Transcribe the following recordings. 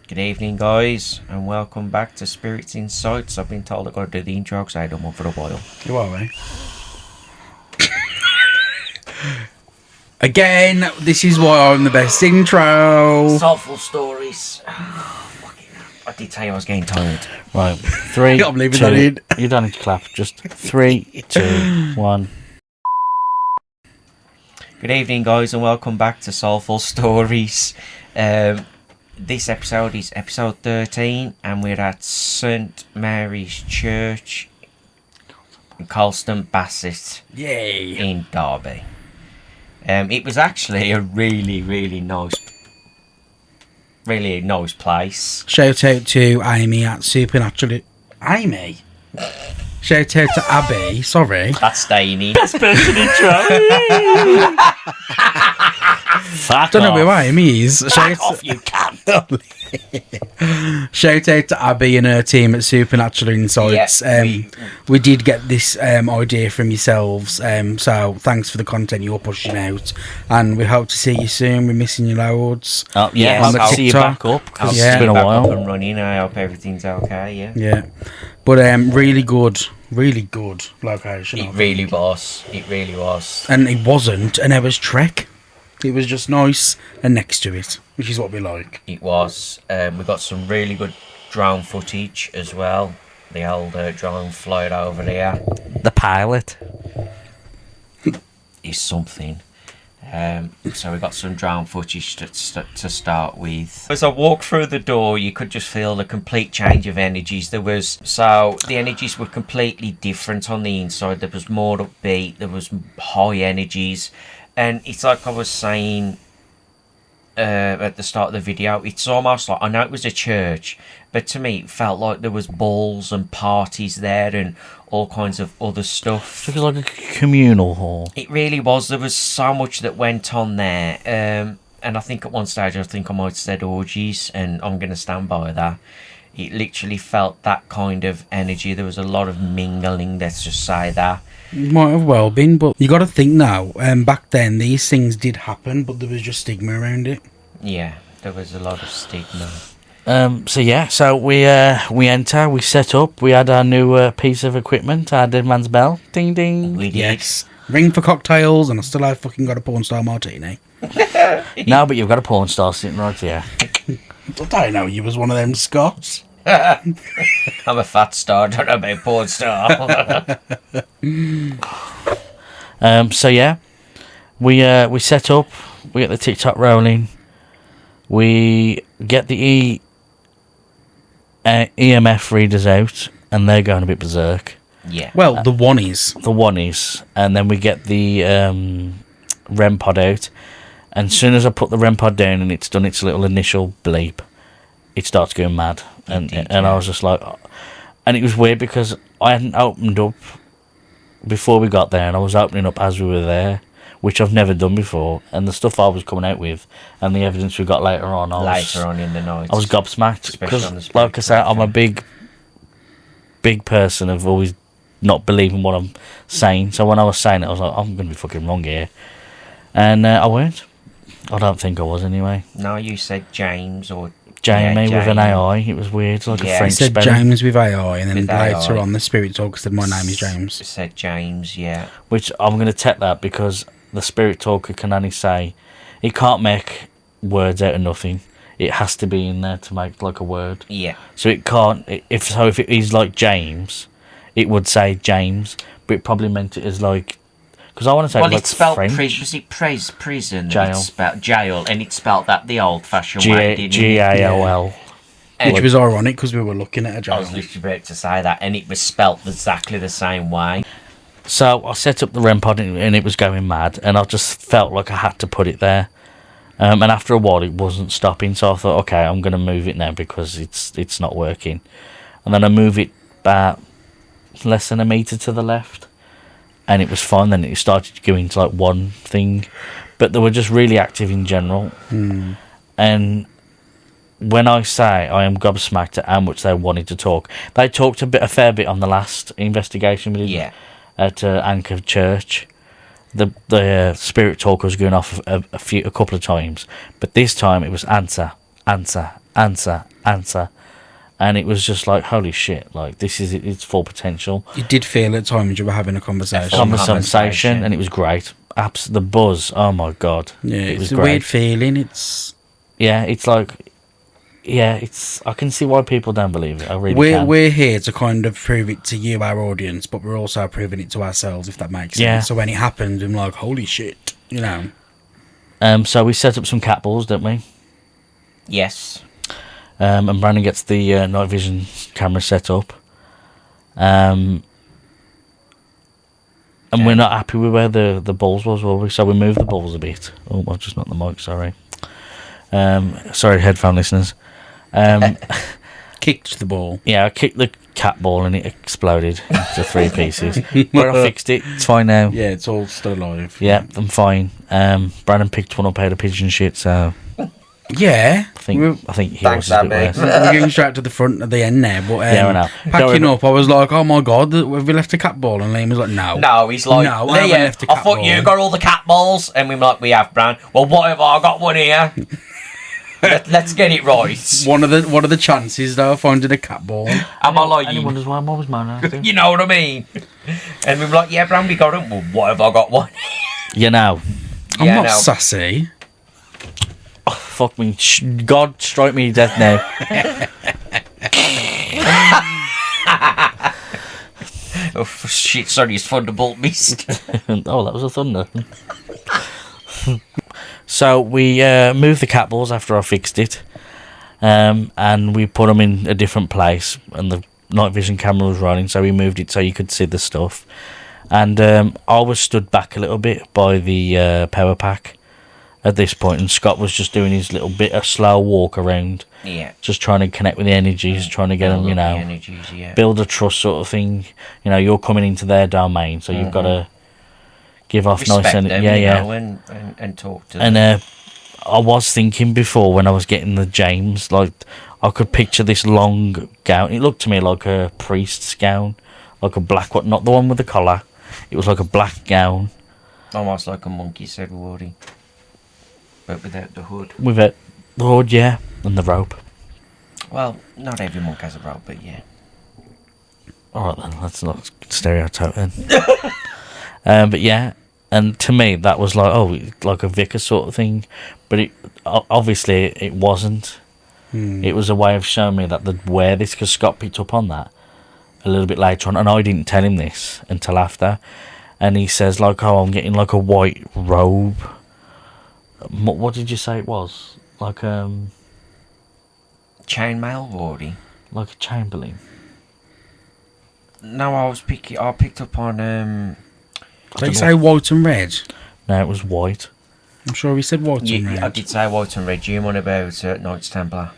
Good evening, guys, and welcome back to Spirits Insights. I've been told I've got to do the intro because I haven't done one for a while. You are, mate. Again, this is why I'm the best intro. Soulful stories. I did tell you I was getting tired. Right, 3, I'm leaving 2, that in. You don't need to clap. Just 3, 2, 1. Good evening, guys, and welcome back to Soulful Stories. This episode is episode 13, and we're at St Mary's Church in Colston Bassett. Yay. In Derby. It was actually a really nice place. Shout out to Amy at Supernatural. Amy? Shout out to Abby. Sorry. That's staying in. Best person intro. Fuck Don't know off. who Amy is. Back off, you cunt. Shout out to Abby and her team at Supernatural Insights. Yeah, we did get this idea from yourselves, so thanks for the content you're pushing out, and we hope to see you soon. We're missing you loads. Oh, yeah, Yes, I'll see you TikTok. back up because Yeah. it's been a Back up while. and running. I hope everything's okay. Yeah. Yeah, but really good location. I It think. really was. It really was. And it wasn't an hour's trek. It was just nice and next to it, which is what we like. It was. We got some really good drone footage as well. The old drone flying over there The pilot. is something. So we got some drone footage to start with. As I walked through the door, you could just feel the complete change of energies. The energies were completely different on the inside. There was more upbeat. There was high energies, and it's like I was saying at the start of the video. It's almost like, I know it was a church, but to me it felt like there was balls and parties there and all kinds of other stuff. It was like a communal hall. It really was. There was so much that went on there. And I think at one stage I might have said orgies, and I'm going to stand by that. It literally felt that kind of energy. There was a lot of mingling, let's just say that. It might have well been, but you got to think now. Back then, these things did happen, but there was just stigma around it. Yeah, there was a lot of stigma. So we enter, we set up, we had our new piece of equipment, our dead man's bell. Ding ding. We did. Yes. Ring for cocktails, and I still have fucking got a porn star martini. No, but you've got a porn star sitting right here. I don't know, you was one of them Scots. I'm a fat star, I don't know about porn star. We set up, we get the TikTok rolling, we get the EMF readers out, and they're going a bit berserk. Yeah. Well, the one is. The one is, and then we get the REM pod out, and as soon as I put the REM pod down and it's done its little initial bleep, it starts going mad, and I was just like, and it was weird because I hadn't opened up before we got there, and I was opening up as we were there, which I've never done before, and the stuff I was coming out with and the evidence we got later on In the night. I was gobsmacked Especially on the because, spirit like I say, I'm a content. big person of always not believing what I'm saying. So when I was saying it, I was like, I'm going to be fucking wrong here, and I weren't. I don't think I was anyway. No, you said James or Jamie yeah, with an Jamie. AI. It was weird, like Yeah. a He French said spelling, James with AI, and then With later AI. on, the Spirit Talker said, my name is It James. said James, yeah. which I'm going to take that because the spirit talker can only say, he can't make words out of nothing. It has to be in there to make like a word. Yeah. So it can't. If it is like James, it would say James, but it probably meant it as like, because I want to say Well, like it's spelled French. was it prison? Jail. It's spelled jail, and it's spelled that the old-fashioned way, didn't it? G-A-L-L. And Which was ironic because we were looking at a I jail. was literally about to say that, and it was spelt exactly the same way. So I set up the REM pod and it was going mad, and I just felt like I had to put it there. And after a while, it wasn't stopping, so I thought, okay, I'm going to move it now because it's not working. And then I move it about less than a metre to the left, and it was fine. Then it started going to like one thing, but they were just really active in general. And when I say I am gobsmacked at how much they wanted to talk, they talked a fair bit on the last investigation we did. Yeah. At Anchor Church. The spirit talker was going off a couple of times, but this time it was answer, answer, answer, answer. And it was just like, holy shit, like, this is its full potential. You did feel at times you were having a conversation. Conversation, and it was great. The buzz, oh my God. Yeah, it was it's a great. weird feeling. It's like, I can see why people don't believe it. I really can. We're here to kind of prove it to you, our audience, but we're also proving it to ourselves, if that makes sense. Yeah. So when it happens, I'm like, holy shit, you know. So we set up some cat balls, didn't we? Yes. And Brandon gets the night vision camera set up. And we're not happy with where the balls was, were we? So we moved the balls a bit. Oh, I've just knocked the mic, sorry. Sorry, headphone listeners. Kicked the ball. Yeah, I kicked the cat ball and it exploded into 3 pieces. But I fixed it. It's fine now. Yeah, it's all still alive. Yeah, I'm fine. Brandon picked one up out of pigeon shit, so Yeah. I think he Thanks, was a bit Abby. worse. We're getting straight to the front at the end now, but Yeah, I know. packing up, I was like, oh my God, have we left a cat ball? And Liam was like, no. No, he's like, No, I haven't Liam, left a I cat thought ball. you got all the cat balls. And we were like, we have, Bran. Well, whatever, I got one here. Let's get it right. What are the chances, though, of finding a cat ball? Am I like Anyone you? wonders why I'm always moaning? You know what I mean? And we were like, yeah, Bran, we got him. Well, whatever, I got one. You know. I'm Yeah, not no. sassy. Oh, fuck me. God, strike me death now. Oh, shit, sorry, it's Thunderbolt missed. Oh, that was a thunder. So we moved the cat balls after I fixed it, and we put them in a different place, and the night vision camera was running, so we moved it so you could see the stuff. And I was stood back a little bit by the power pack at this point, and Scott was just doing his little bit of slow walk around, Yeah. just trying to connect with the energies, trying to get them, Build you up the know, energies, yeah. build a trust sort of thing. You know, you're coming into their domain, so you've got to give off Respect nice energy. them, Yeah, you yeah. know, and talk to them. And I was thinking before when I was getting the James, like, I could picture this long gown. It looked to me like a priest's gown, like a black one, not the one with the collar. It was like a black gown Almost like a monkey's head, Wardy. But without the hood. with it, the hood, yeah, and the rope. Well, not every monk has a rope, but yeah. All right then, let's not stereotype then. But yeah, and to me that was like, oh, like a vicar sort of thing, but it obviously it wasn't. It was a way of showing me that they'd wear this, because Scott picked up on that a little bit later on, and I didn't tell him this until after. And he says like, oh, I'm getting like a white robe. What did you say it was? Like Chainmail, Wardy. like a chamberlain. No, I picked up on Did you say white and red? No, it was white. I'm sure we said white and Yeah, red. I did say white and red. You on about Knights Templar?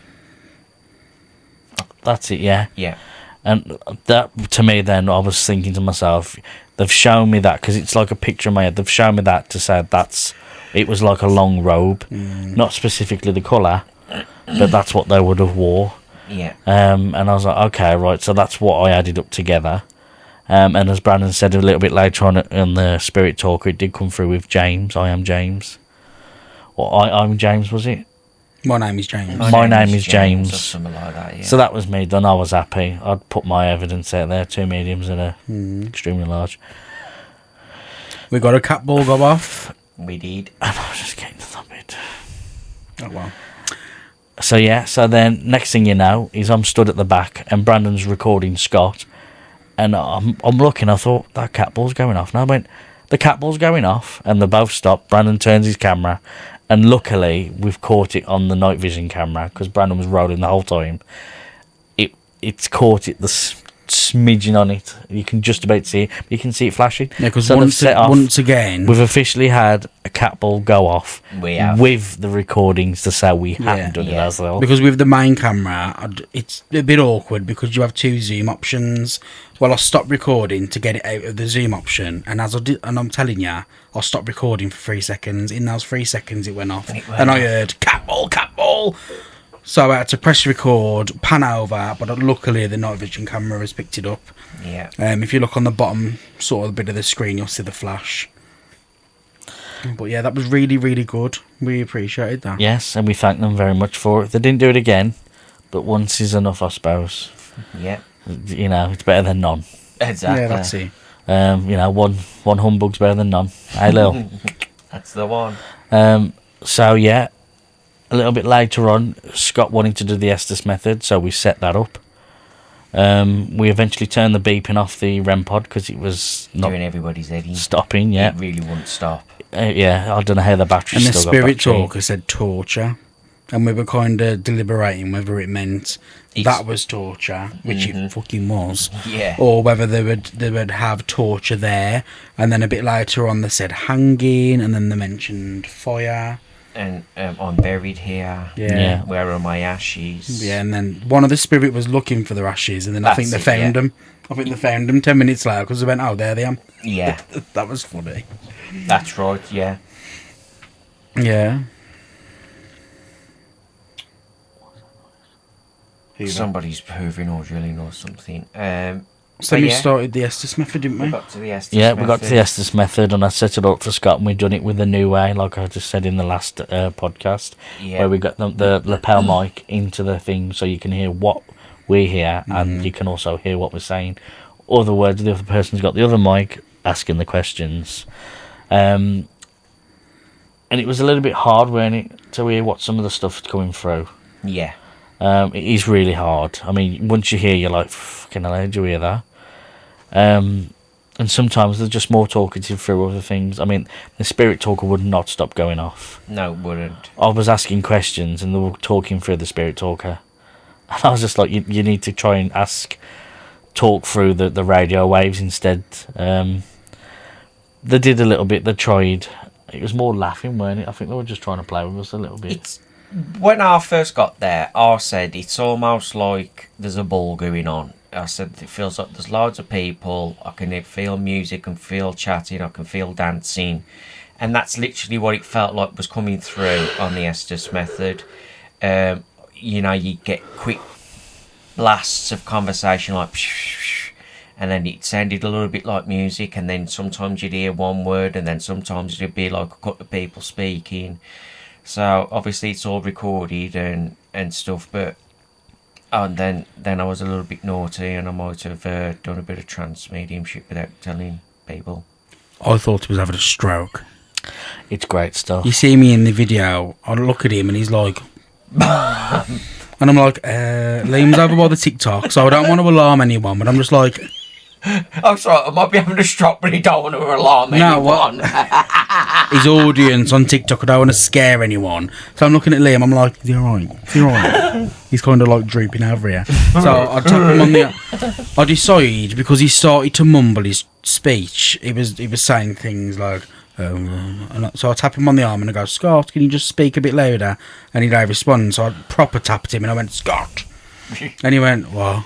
That's it, yeah. Yeah. And that, to me, then I was thinking to myself, they've shown me that because it's like a picture in my head. They've shown me that to say it was like a long robe, not specifically the colour, but that's what they would have wore. Yeah. And I was like, okay, right. So that's what I added up together. And as Brandon said a little bit later on in the Spirit Talk, it did come through with James. I am James. Or I'm James, was it? My name is James. My name is James. Or something like that, yeah. So that was me done. I was happy. I'd put my evidence out there. 2 mediums and a extremely large. We got a cat ball go off. We did. And I was just getting to that bit. Oh, well. So yeah, so then next thing you know is I'm stood at the back and Brandon's recording Scott, and I'm looking. I thought that cat ball's going off. And I went, the cat ball's going off, and they both stopped. Brandon turns his camera, and luckily we've caught it on the night vision camera because Brandon was rolling the whole time. It's caught it, the smidgen on it. You can just about see it. But you can see it flashing. Yeah, because So they've set off. once again, We've officially had a cat ball go off We have. with the recordings to say we haven't done it Yeah. ourselves. because with the main camera, it's a bit awkward because you have 2 zoom options. Well, I stopped recording to get it out of the zoom option, and as I did, and I'm telling you, I stopped recording for 3 seconds. In those 3 seconds, it went off, It went and I off. heard cat ball, cat ball. So I had to press record, pan over, but luckily the night vision camera has picked it up. Yeah. If you look on the bottom sort of bit of the screen, you'll see the flash. But yeah, that was really, really good. We appreciated that. Yes, and we thank them very much for it. They didn't do it again, but once is enough, I suppose. Yeah, You know, it's better than none. exactly. Yeah, that's it. You know, one humbug's better than none. Hey, Lil. That's the one. So yeah, a little bit later on, Scott wanted to do the Estes method, so we set that up. We eventually turned the beeping off the REM pod because it was not Doing everybody's head in. stopping. Yeah, It really wouldn't stop. yeah. I don't know how the battery. And the still spirit got battery. talker said torture. And we were kind of deliberating whether it meant that was torture, which it fucking was. Yeah. Or whether they would have torture there. And then a bit later on they said hanging, and then they mentioned fire. And I'm buried here. Yeah. Where are my ashes? Yeah, and then one of the spirit was looking for their ashes, and then I think That's they it, found yeah. them. I think they found them 10 minutes later because they went, oh, there they are. Yeah, That was funny. that's right, yeah. Yeah. Somebody's hoovering or drilling or something. So but we yeah, started the Estes method, didn't we we? got to the Estes Yeah, we got to method. the Estes method, and I set it up for Scott, and we've done it with the new way, like I just said in the last podcast, Yeah. where we got the lapel mic into the thing so you can hear what we hear, and you can also hear what we're saying. Other words, the other person's got the other mic asking the questions. And it was a little bit hard, weren't it, to hear what some of the stuff's coming through. Yeah. It is really hard. I mean, once you hear, you're like, fucking hell, did you hear that? And sometimes there's just more talkative through other things. I mean, the spirit talker would not stop going off. No, it wouldn't. I was asking questions and they were talking through the spirit talker. And I was just like, you need to try and talk through the radio waves instead. They did a little bit, they tried. It was more laughing, weren't it? I think they were just trying to play with us a little bit. It's when I first got there, I said it's almost like there's a ball going on. I said it feels like there's loads of people. I can feel music, and feel chatting, I can feel dancing, and that's literally what it felt like was coming through on the Estes method. You know, you get quick blasts of conversation like, and then it sounded a little bit like music, and then sometimes you'd hear one word, and then sometimes it'd be like a couple of people speaking. So obviously it's all recorded and stuff, but and then I was a little bit naughty, and I might have done a bit of trance mediumship without telling people. I thought he was having a stroke. It's great stuff. You see me in the video, I look at him and he's like... and I'm like, Liam's over by the TikTok, so I don't want to alarm anyone, but I'm just like... Oh, sorry, I might be having a stroke, but I don't want to alarm anyone. His audience on TikTok, I don't want to scare anyone. So I'm looking at Liam, I'm like, is he alright? Is he alright? He's kind of like drooping over here. So I tap him on the... I decide, because he started to mumble his speech, he was saying things like... and so I tap him on the arm and I go, Scott, can you just speak a bit louder? And he don't respond, so I proper tapped him and I went, Scott. And he went, what?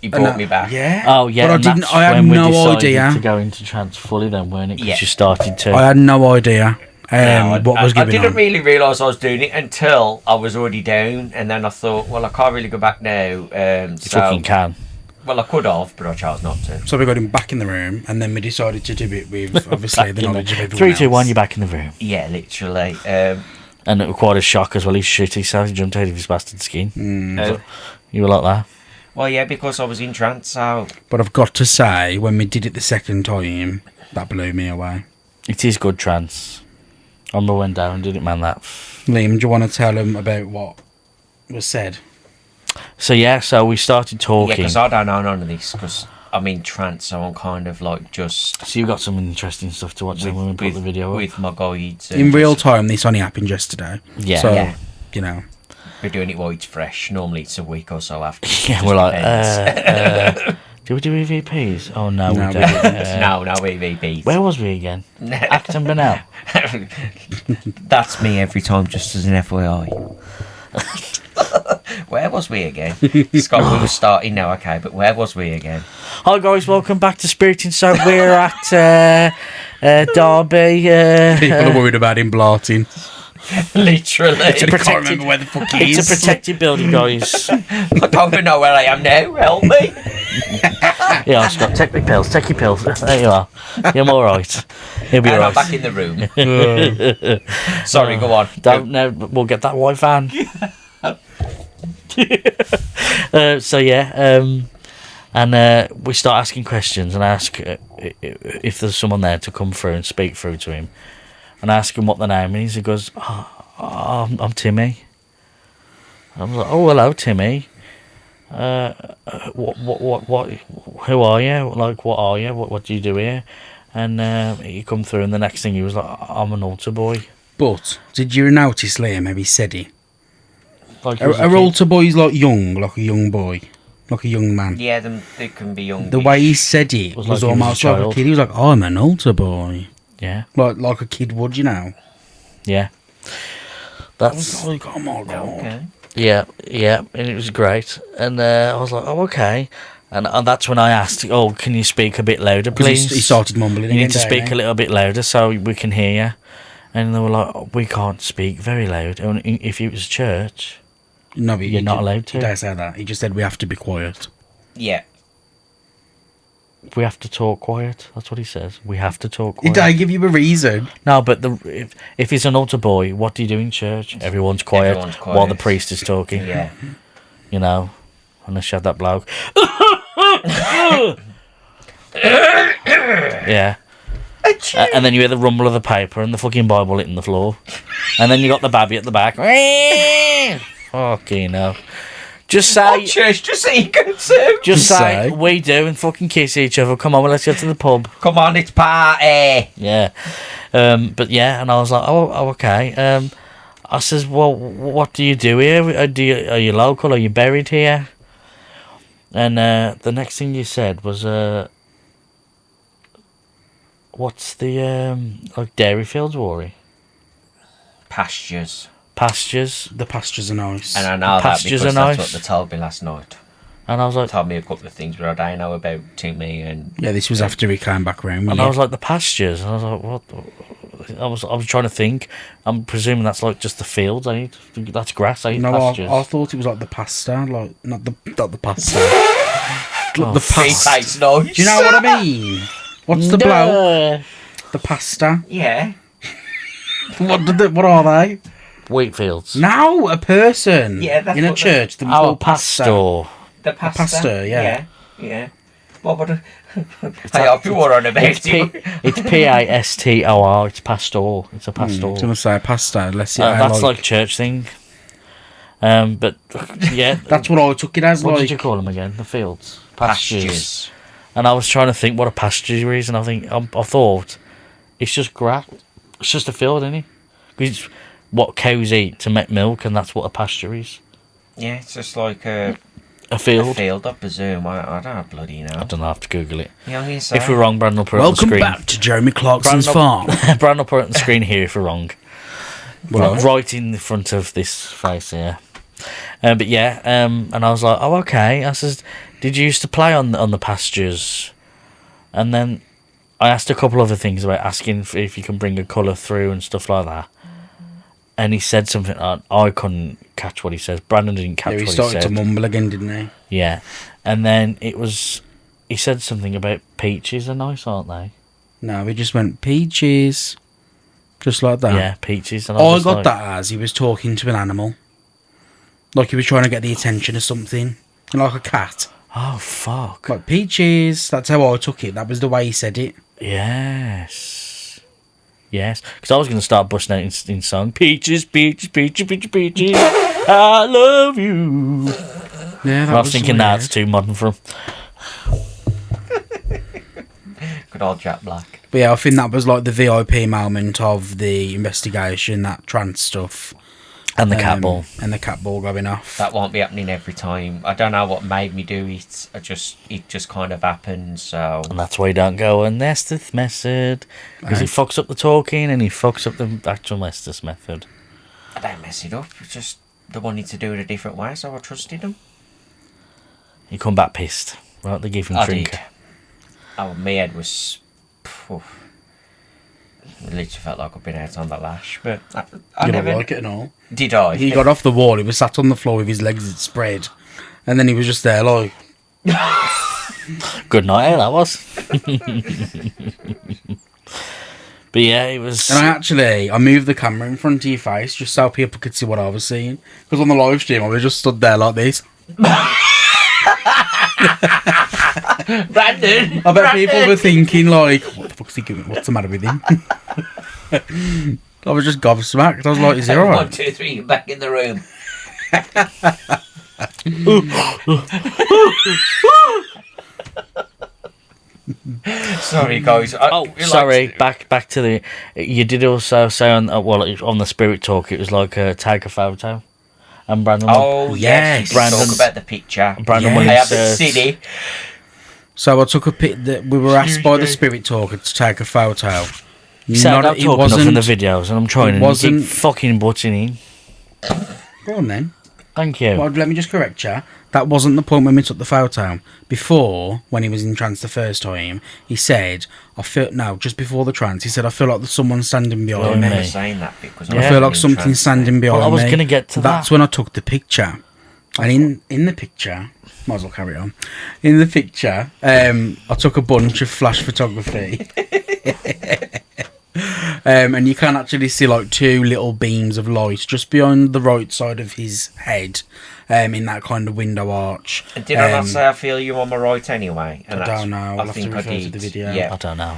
You brought me back. Yeah. Oh yeah, But and I that's had when we no decided idea. to go into trance fully then, weren't it? 'Cause Yeah. you started to. I had no idea No, what was I going didn't on. really realise I was doing it until I was already down, and then I thought, well, I can't really go back now. You So, fucking can. well, I could have, but I chose not to. So we got him back in the room, and then we decided to do it with, obviously, the knowledge of everyone 3, 2, 1, else. you're back in the room. Yeah, literally. And it was quite a shock as well. He's shitty, so he jumped out of his bastard skin. Uh, You were like that. well, yeah, because I was in trance, so But I've got to say, when we did it the second time, that blew me away. It is good trance. I remember went down and did it, man. That. Liam, do you want to tell him about what was said? So yeah, so we started yeah, talking. because I don't know none of this, because I'm in trance, so I'm kind of like just So you got some interesting stuff to watch then when we put the video up. with my guides. In real time, this only happened yesterday. Yeah. So, Yeah. you know. We're doing it while it's fresh. Normally it's a week or so after. Yeah, Just we're like, depends. do we do EVPs? Oh no, No, we we don't. no EVPs. Where was we again? Acton Burnell. That's me every time, just as an FYI. Where was we again? Scott, we were starting now, okay, but where was we again? Hi guys, welcome back to Spirit Insight. We're at Derby. People are worried about him blarting. Literally. I can't remember where the fuck he It's a is. protected building, guys. I don't even know where I am now. Help me. Yeah, Scott, take your pills. Take your pills. There you are. You're all right. He'll be And all I'm back right. in the room. Sorry, go on. Don't know. We'll get that white van. So yeah, and we start asking questions, and I ask if there's someone there to come through and speak through to him, and I ask him what the name is. He goes, I'm Timmy. I'm like, oh, hello, Timmy. What? Who are you? Like, what are you? What do you do here? And he come through, and the next thing he was like, I'm an altar boy. But did you notice, Liam, how he said it? Like, Are altar boys like young, like a young boy, like a young man? Yeah, they can be young. The way he said it Was was like he was almost a like a child. kid. He was like, I'm an altar boy. Yeah, Like a kid would, you know? yeah. That's Like, oh my God. Okay. yeah, and it was great. And I was like, oh, okay. And that's when I asked, oh, can you speak a bit louder, 'Cause please? he started mumbling You again, need to didn't speak he? a little bit louder so we can hear you. And they were like, oh, we can't speak very loud. And if it was church, No, but you're not allowed to. He didn't say that. He just said we have to be quiet. Yeah. we have to talk quiet. That's what he says. We have to talk He quiet. didn't give you a reason. No, but if he's an altar boy, what do you do in church? Everyone's quiet, Everyone's quiet. while the priest is talking. Yeah. You know, unless you have that bloke. Yeah. And then you hear the rumble of the paper and the fucking Bible hitting the floor. And then you got the babby at the back. Fucking hell. Just say, Church, just so you can too. just say, say. we do, and fucking kiss each other. Come on, well, let's go to the pub. Come on, it's party. Yeah. But yeah, and I was like, oh okay. I says, well, what do you do here? Are you local? Are you buried here? And the next thing you said was, what's the like dairy fields, Rory? Pastures. Pastures. The pastures are nice. And I know that Pastures because are that's nice. what they told me last night. And I was like, Told me a couple of things, but I don't know about Timmy and... Yeah, this was after he came back round. and I was like, the pastures. And I was like, what? I was trying to think. I'm presuming that's like just the fields. That's grass. Pastures. I thought it was like the pasta, like not the pasta. Oh, the It pasta. tastes nice. Do you know what I mean? What's the bloke? No. The pasta. Yeah. What are they? Wheat fields. No, a person. Yeah, that's in a what church. The Our pasta. pastor. The pasta. pasta, yeah. Yeah. What would I hope you were on about It's Pastor. It's pastor. It's a I was pastor. gonna say pasta. Let's see. That's like church thing. But yeah, That's what I took it as. what like did you call them again? The fields, pastures. And I was trying to think what a pasture is, and I thought it's just grass. It's just a field, isn't it? 'Cause it's what cows eat to make milk, and that's what a pasture is. Yeah, it's just like a Field. field, I presume. I don't bloody know. I don't know. I have to Google it. You know what I mean? If we're wrong, Brandon will put it Welcome on the screen. back to Jeremy Clarkson's farm. Brandon will put it on the screen here if we're wrong. Well, Right in the front of this face here. But yeah, and I was like, oh, okay. I says, did you used to play on the pastures? And then I asked a couple other things about asking if you can bring a colour through and stuff like that. And he said something, I couldn't catch what he says. Brandon didn't catch yeah, he what he started to said. mumble again, didn't he? Yeah. And then he said something about peaches are nice, aren't they? No, he just went peaches, just like that. Yeah, peaches. And I was got like, that as he was talking to an animal, like he was trying to get the attention of something, like a cat. Oh, fuck. Like peaches. That's how I took it. That was the way he said it. Yes. Because I was going to start busting out in song. Peaches, peaches, peaches, peaches, peaches. I love you. Yeah, that I was thinking weird. that's too modern for him. Good old Jack Black. But yeah, I think that was like the VIP moment of the investigation, that trans stuff. And the cat ball. And the cat ball going off. That won't be happening every time. I don't know what made me do it. It just kind of happened. So And that's why you don't go on Estes method. Because he fucks up the talking and he fucks up the actual Estes method. I don't mess it up. It's just they wanted to do it a different way, so I trusted them. He come back pissed. Right, they gave him I drink. did. Oh, my head was. It literally felt like I'd been out on the lash, but I You never don't like it at all. did. I? He got off the wall. He was sat on the floor with his legs spread, and then he was just there like, Good night, that was. But yeah, it was. And I moved the camera in front of your face just so people could see what I was seeing. Because on the live stream, I was just stood there like this. Brandon! I bet people were thinking, like, what the fuck's he doing? What's the matter with him? I was just gobsmacked. I was like, is he alright? 1, 2, 3, you're back in the room. Sorry, guys. Sorry. Back to the. You did also say on the Spirit Talk, it was like take a photo, and Brandon. Oh yes, Brandon. Talk about the picture. Brandon, I haven't seen it. So I took a pic. We were asked by the Spirit Talker to take a photo. I'm talking enough in the videos, and I'm trying to keep fucking butting in. Go on then. Thank you. Well, let me just correct you. That wasn't the point when we took the photo. Before, when he was in trance the first time, he said, just before the trance, he said, I feel like there's someone standing behind I remember me. saying that because I feel like something's standing behind me. Well, I was going to get to that. That's when I took the picture. And in the picture, might as well carry on. In the picture, I took a bunch of flash photography. And you can actually see like two little beams of light just behind the right side of his head, in that kind of window arch. And did I not say I feel you on my right anyway? And I don't know. I'll have to refer to the video. Yeah. I don't know.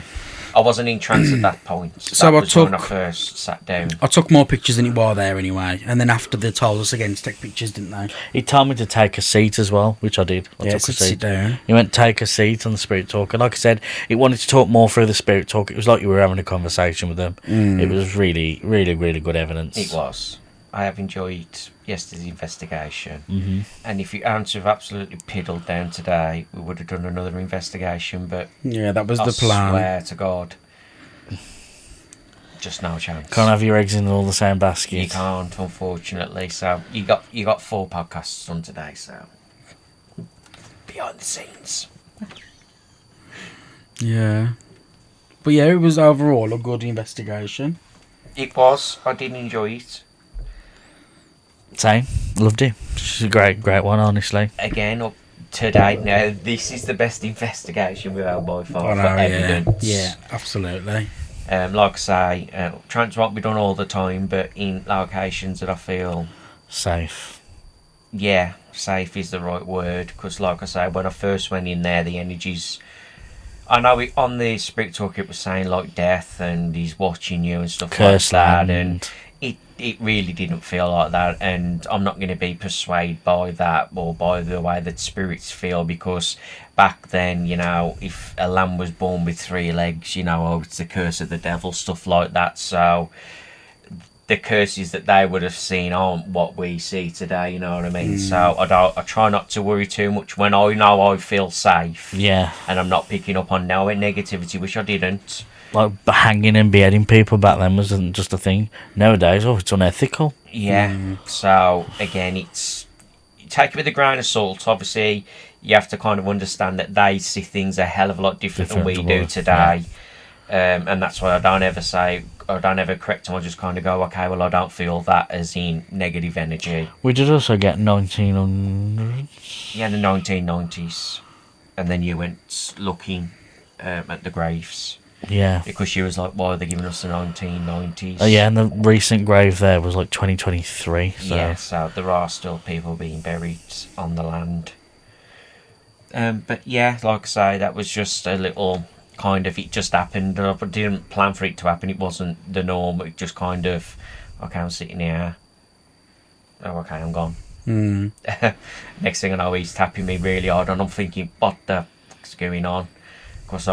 I wasn't in trance at that point. So that was when I first sat down. I took more pictures than it was there anyway. And then after they told us again to take pictures, didn't they? He told me to take a seat as well, which I did. I took a seat. Sit down. He went, take a seat on the Spirit Talk. And like I said, it wanted to talk more through the Spirit Talk. It was like you were having a conversation with them. It was really, really, really good evidence. It was. I have enjoyed yesterday's investigation. Mm-hmm. And if you hadn't have absolutely piddled down today, we would have done another investigation. But yeah, that was the plan. I swear to God. Just no chance. Can't have your eggs in all the same basket. You can't, unfortunately. So you got 4 podcasts on today. So behind the scenes. Yeah, but yeah, it was overall a good investigation. It was. I did enjoy it. Same. Loved it. It's a great one, honestly. Again, up today. Now this is the best investigation we've had by far for Yeah. evidence. Yeah, absolutely. Like I say, trance won't be done all the time, but in locations that I feel Safe. yeah, safe is the right word. Because, like I say, when I first went in there, the energies. I know on the Spirit Talk it was saying like death and he's watching you and stuff Curse like that, land. and it really didn't feel like that. And I'm not going to be persuaded by that or by the way that spirits feel, because back then, you know, if a lamb was born with 3 legs, you know, oh, it's the curse of the devil, stuff like that. So the curses that they would have seen aren't what we see today, you know what I mean? So I try not to worry too much when I know I feel safe. Yeah. And I'm not picking up on no negativity, which I didn't. Like hanging and beheading people back then wasn't just a thing. Nowadays, it's unethical. Yeah. So again, it's you take it with a grain of salt. Obviously, you have to kind of understand that they see things a hell of a lot different than we do today. Yeah. And that's why I don't ever correct them. I just kind of go, okay, well, I don't feel that as in negative energy. We did also get 1900s. Yeah, the 1990s. And then you went looking at the graves. Yeah. Because she was like, why are they giving us the 1990s? Oh, yeah, and the recent grave there was like 2023. So. Yeah, so there are still people being buried on the land. But yeah, like I say, that was just a little kind of, it just happened. I didn't plan for it to happen. It wasn't the norm. It just kind of, okay, I'm sitting here. Oh, okay, I'm gone. Next thing I know, he's tapping me really hard, and I'm thinking, what the fuck's going on? Because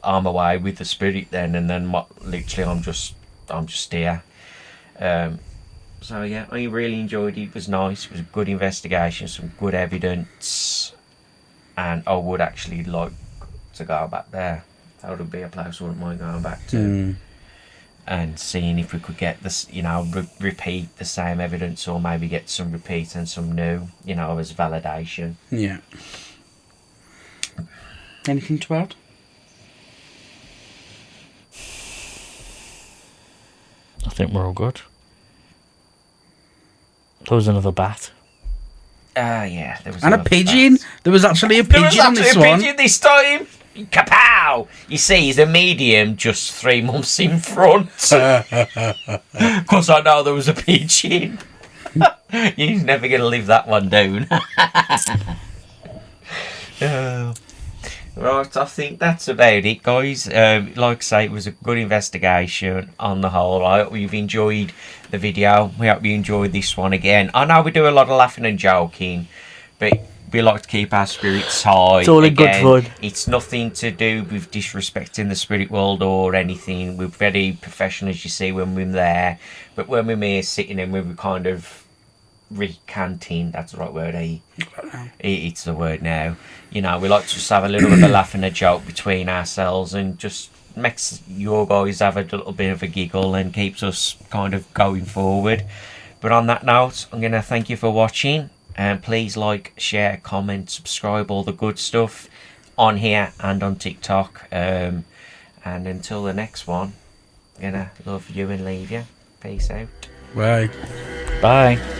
I'm away with the spirit then, and then literally I'm just here. So yeah, I really enjoyed it. It was nice. It was a good investigation, some good evidence, and I would actually like to go back there. That would be a place I wouldn't mind going back to, and seeing if we could get this, you know, repeat the same evidence, or maybe get some repeat and some new, you know, as validation. Yeah. Anything to add? I think we're all good. There was another bat. Yeah, there was And a another pigeon. bat. There was actually a There was pigeon on actually this a one. pigeon this time. Kapow! You see, he's a medium just 3 months in front. Because I know there was a pigeon. He's never going to live that one down. Right, I think that's about it, guys. Like I say, it was a good investigation on the whole. I hope you've enjoyed the video. We hope you enjoyed this one again. I know we do a lot of laughing and joking, but we like to keep our spirits high. It's all in good fun. It's nothing to do with disrespecting the spirit world or anything. We're very professional, as you see, when we're there. But when we're here sitting and we're kind of recanting, that's the right word, it's the word now. You know, we like to just have a little bit of a laugh and a joke between ourselves and just makes your guys have a little bit of a giggle and keeps us kind of going forward. But on that note, I'm going to thank you for watching, and please like, share, comment, subscribe, all the good stuff on here and on TikTok. And until the next one, I'm going to love you and leave you. Peace out. Bye. Bye.